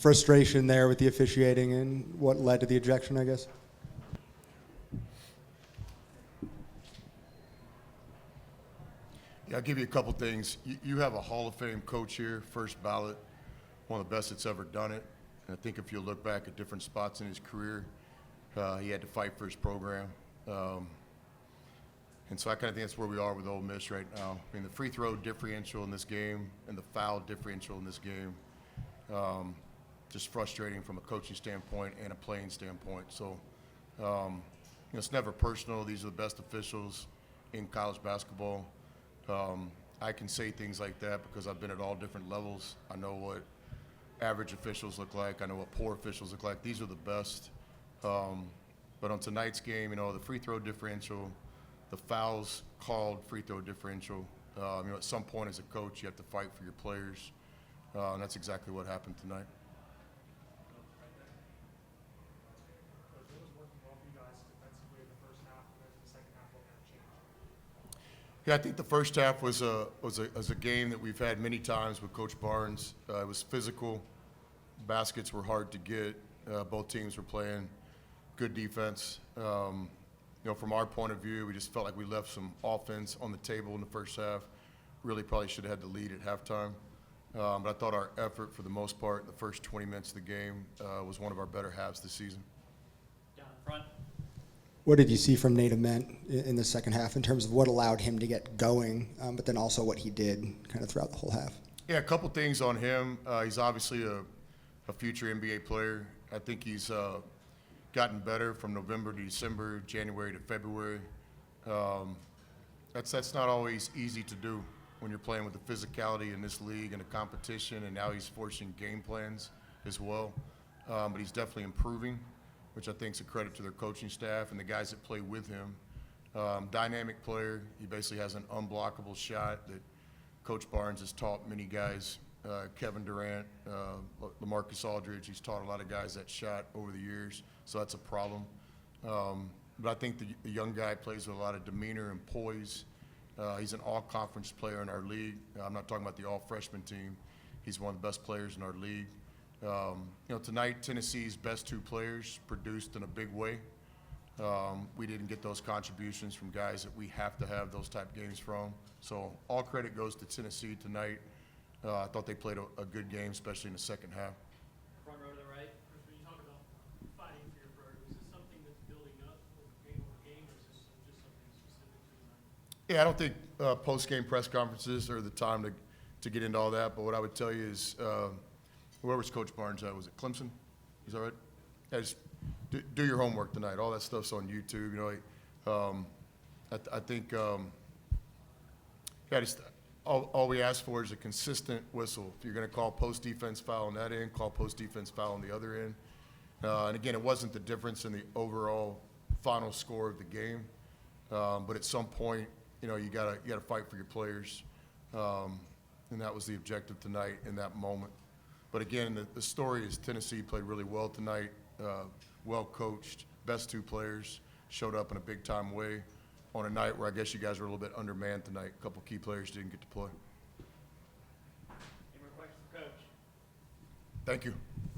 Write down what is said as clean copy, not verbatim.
frustration there with the officiating and what led to the ejection, I guess? Yeah, I'll give you a couple things. You have a Hall of Fame coach here, first ballot, one of the best that's ever done it. And I think if you look back at different spots in his career, he had to fight for his program. And so I kind of think that's where we are with Ole Miss right now. I mean, the free throw differential in this game and the foul differential in this game, just frustrating from a coaching standpoint and a playing standpoint. So, it's never personal. These are the best officials in college basketball. I can say things like that because I've been at all different levels. I know what average officials look like. I know what poor officials look like. These are the best. But on tonight's game, the free throw differential, the fouls called free throw differential, at some point as a coach, you have to fight for your players. And that's exactly what happened tonight. Yeah, I think the first half was a game that we've had many times with Coach Barnes. It was physical. Baskets were hard to get. Both teams were playing good defense. From our point of view, we just felt like we left some offense on the table in the first half. Really probably should have had the lead at halftime. But I thought our effort for the most part in the first 20 minutes of the game was one of our better halves this season. Down in front. What did you see from Nate Ament in the second half in terms of what allowed him to get going, but then also what he did kind of throughout the whole half? Yeah, a couple things on him. He's obviously a future NBA player. I think he's gotten better from November to December, January to February. That's not always easy to do when you're playing with the physicality in this league and the competition, and now he's forcing game plans as well. But he's definitely improving, which I think is a credit to their coaching staff and the guys that play with him. Dynamic player. He basically has an unblockable shot that Coach Barnes has taught many guys. Kevin Durant, LaMarcus Aldridge, he's taught a lot of guys that shot over the years, so that's a problem. But I think the young guy plays with a lot of demeanor and poise. He's an all-conference player in our league. I'm not talking about the all-freshman team. He's one of the best players in our league. Tonight, Tennessee's best two players produced in a big way. We didn't get those contributions from guys that we have to have those type games from. So all credit goes to Tennessee tonight. I thought they played a good game, especially in the second half. Front row to the right. When you talk about fighting for your program, is this something that's building up game over game, or is this just something specific to tonight? Yeah, I don't think post-game press conferences are the time to get into all that. But what I would tell you is, where was Coach Barnes at? Was it Clemson? Is that right? Yeah, just do your homework tonight. All that stuff's on YouTube. I think all we ask for is a consistent whistle. If you're going to call post-defense foul on that end, call post-defense foul on the other end. And again, it wasn't the difference in the overall final score of the game. But at some point, you gotta fight for your players. And that was the objective tonight in that moment. But again, the story is Tennessee played really well tonight, well coached, best two players, showed up in a big-time way on a night where I guess you guys were a little bit undermanned tonight. A couple key players didn't get to play. Any more questions for Coach? Thank you.